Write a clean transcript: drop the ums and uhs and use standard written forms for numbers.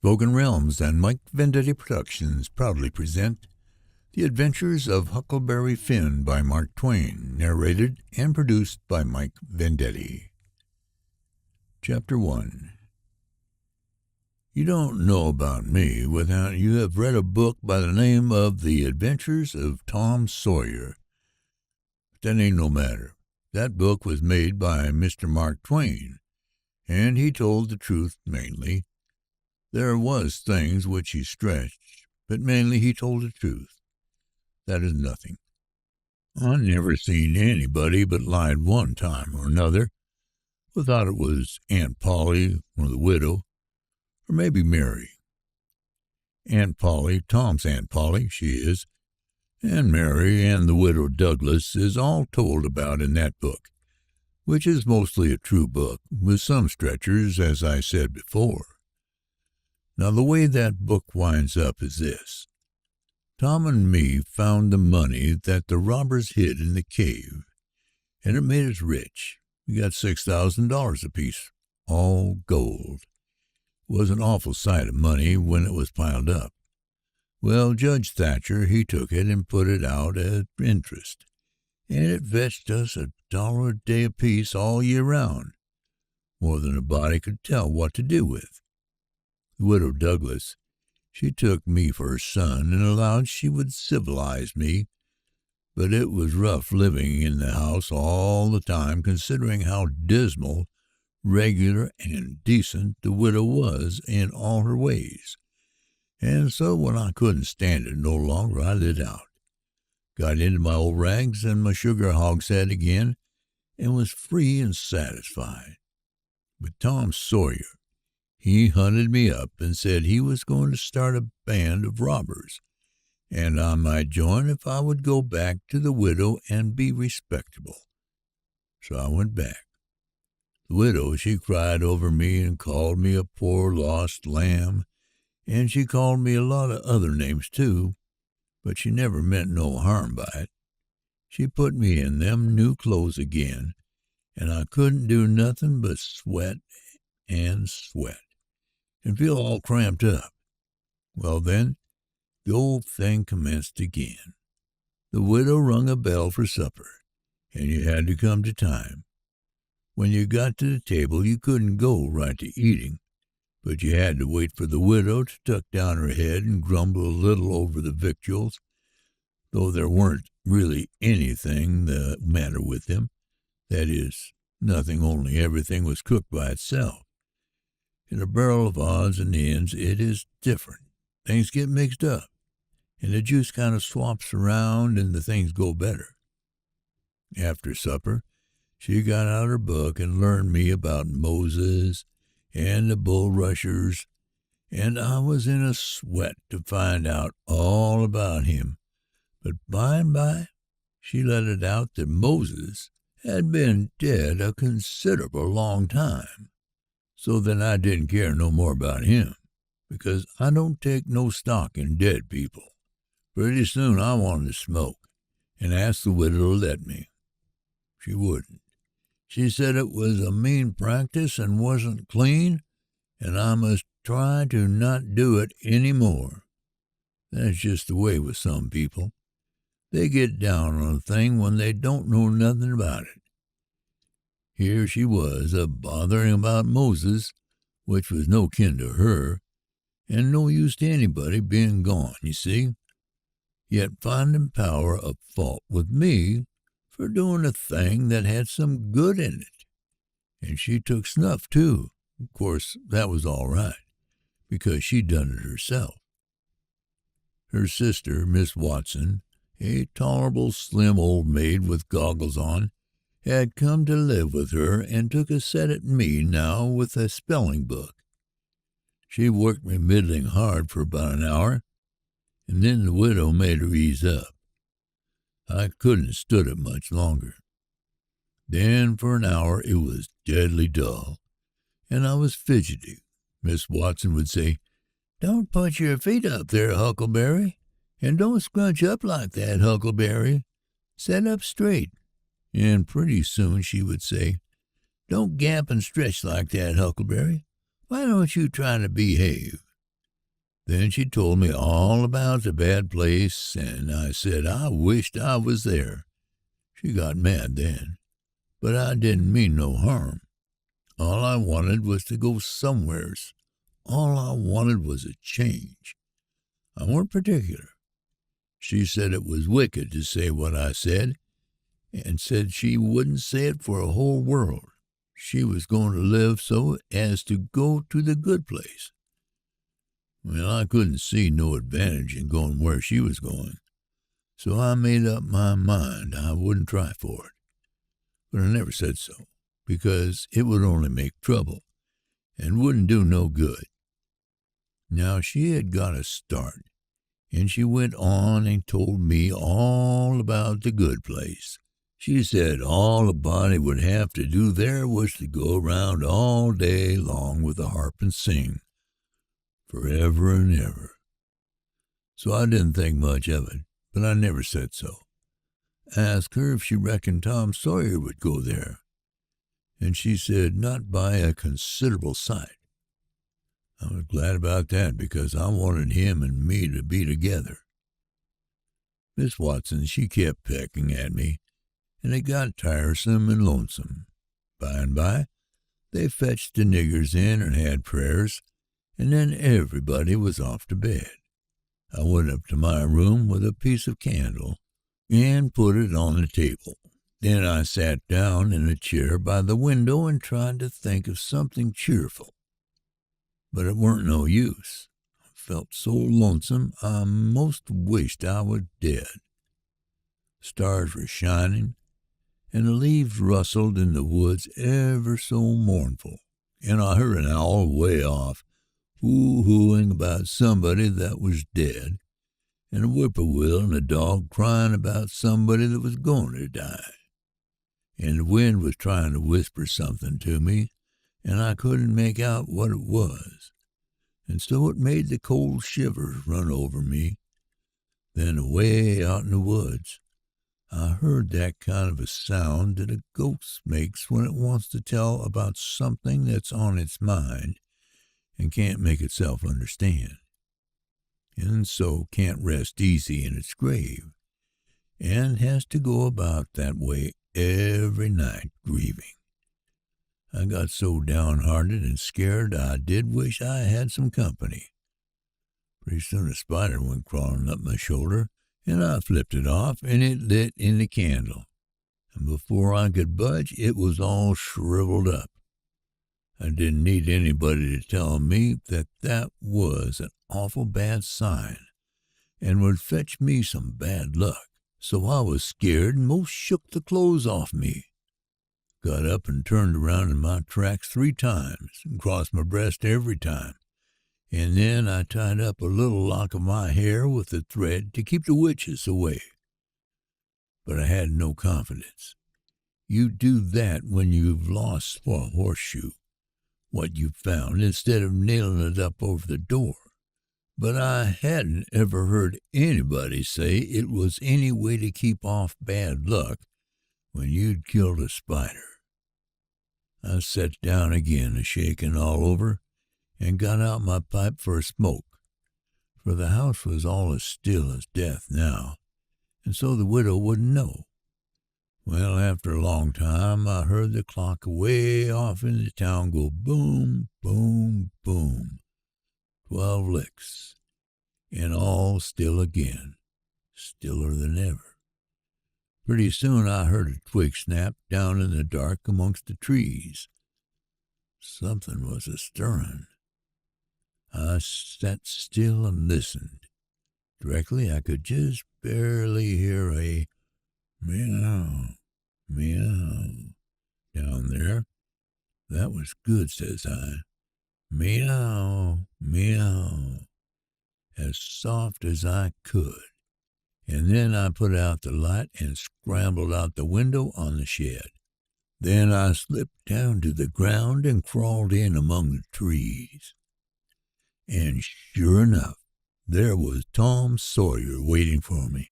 Spoken Realms and Mike Vendetti Productions proudly present The Adventures of Huckleberry Finn by Mark Twain, narrated and produced by Mike Vendetti. Chapter 1. You don't know about me without you have read a book by the name of The Adventures of Tom Sawyer. But that ain't no matter. That book was made by Mr. Mark Twain, and he told the truth mainly. There was things which he stretched, but mainly he told the truth. That is nothing. I never seen anybody but lied one time or another, without it was Aunt Polly or the widow, or maybe Mary. Aunt Polly, Tom's Aunt Polly, she is, and Mary and the widow Douglas is all told about in that book, which is mostly a true book, with some stretchers, as I said before. Now, the way that book winds up is this. Tom and me found the money that the robbers hid in the cave, and it made us rich. We got $6,000 apiece, all gold. It was an awful sight of money when it was piled up. Well, Judge Thatcher, he took it and put it out at interest, and it fetched us $1 a day apiece all year round, more than a body could tell what to do with. The widow Douglas, she took me for her son and allowed she would civilize me, but it was rough living in the house all the time, considering how dismal, regular, and decent the widow was in all her ways. And so when I couldn't stand it no longer, I lit out, got into my old rags and my sugar hogshead again, and was free and satisfied. But Tom Sawyer, he hunted me up and said he was going to start a band of robbers, and I might join if I would go back to the widow and be respectable. So I went back. The widow, she cried over me and called me a poor lost lamb, and she called me a lot of other names too, but she never meant no harm by it. She put me in them new clothes again, and I couldn't do nothing but sweat and feel all cramped up. Well, then, the old thing commenced again. The widow rung a bell for supper, and you had to come to time. When you got to the table, you couldn't go right to eating, but you had to wait for the widow to tuck down her head and grumble a little over the victuals, though there weren't really anything the matter with them. That is, nothing, only everything was cooked by itself. In a barrel of odds and ends, it is different. Things get mixed up, and the juice kind of swaps around, and the things go better. After supper, she got out her book and learned me about Moses and the bulrushers, and I was in a sweat to find out all about him. But by and by, she let it out that Moses had been dead a considerable long time. So then I didn't care no more about him, because I don't take no stock in dead people. Pretty soon I wanted to smoke, and asked the widow to let me. She wouldn't. She said it was a mean practice and wasn't clean, and I must try to not do it any more. That's just the way with some people. They get down on a thing when they don't know nothing about it. Here she was, a-bothering about Moses, which was no kin to her, and no use to anybody being gone, you see, yet finding power of fault with me for doing a thing that had some good in it. And she took snuff, too. Of course, that was all right, because she'd done it herself. Her sister, Miss Watson, a tolerable slim old maid with goggles on, had come to live with her and took a set at me now with a spelling book. She worked me middling hard for about an hour, and then the widow made her ease up. I couldn't stood it much longer. Then for an hour it was deadly dull, and I was fidgety. Miss Watson would say, "Don't put your feet up there, Huckleberry, and don't scrunch up like that, Huckleberry. Set up straight." And pretty soon she would say, "Don't gap and stretch like that, Huckleberry. Why don't you try to behave?" Then she told me all about the bad place, and I said I wished I was there. She got mad then, but I didn't mean no harm. All I wanted was to go somewheres. All I wanted was a change. I weren't particular. She said it was wicked to say what I said, and said she wouldn't say it for a whole world. She was going to live so as to go to the good place. Well, I couldn't see no advantage in going where she was going, so I made up my mind I wouldn't try for it. But I never said so, because it would only make trouble, and wouldn't do no good. Now she had got a start, and she went on and told me all about the good place. She said all a body would have to do there was to go around all day long with a harp and sing, forever and ever. So I didn't think much of it, but I never said so. I asked her if she reckoned Tom Sawyer would go there, and she said not by a considerable sight. I was glad about that, because I wanted him and me to be together. Miss Watson, she kept pecking at me, and it got tiresome and lonesome. By and by, they fetched the niggers in and had prayers, and then everybody was off to bed. I went up to my room with a piece of candle and put it on the table. Then I sat down in a chair by the window and tried to think of something cheerful. But it weren't no use. I felt so lonesome I most wished I was dead. Stars were shining, and the leaves rustled in the woods ever so mournful, and I heard an owl way off, hoo-hooing about somebody that was dead, and a whippoorwill and a dog crying about somebody that was going to die. And the wind was trying to whisper something to me, and I couldn't make out what it was, and so it made the cold shivers run over me. Then away out in the woods, I heard that kind of a sound that a ghost makes when it wants to tell about something that's on its mind and can't make itself understand, and so can't rest easy in its grave, and has to go about that way every night grieving. I got so downhearted and scared I did wish I had some company. Pretty soon a spider went crawling up my shoulder, and I flipped it off, and it lit in the candle, and before I could budge, it was all shriveled up. I didn't need anybody to tell me that that was an awful bad sign, and would fetch me some bad luck, so I was scared and most shook the clothes off me. Got up and turned around in my tracks 3 times, and crossed my breast every time, and then I tied up a little lock of my hair with a thread to keep the witches away. But I had no confidence. You do that when you've lost a horseshoe, what you've found, instead of nailing it up over the door. But I hadn't ever heard anybody say it was any way to keep off bad luck when you'd killed a spider. I sat down again, a-shaking all over, and got out my pipe for a smoke, for the house was all as still as death now, and so the widow wouldn't know. Well, after a long time, I heard the clock away off in the town go boom, boom, boom, 12 licks, and all still again, stiller than ever. Pretty soon I heard a twig snap down in the dark amongst the trees. Something was a-stirring. I sat still and listened. Directly I could just barely hear a meow, meow down there. That was good, says I. Meow, meow, as soft as I could. And then I put out the light and scrambled out the window on the shed. Then I slipped down to the ground and crawled in among the trees. And sure enough, there was Tom Sawyer waiting for me.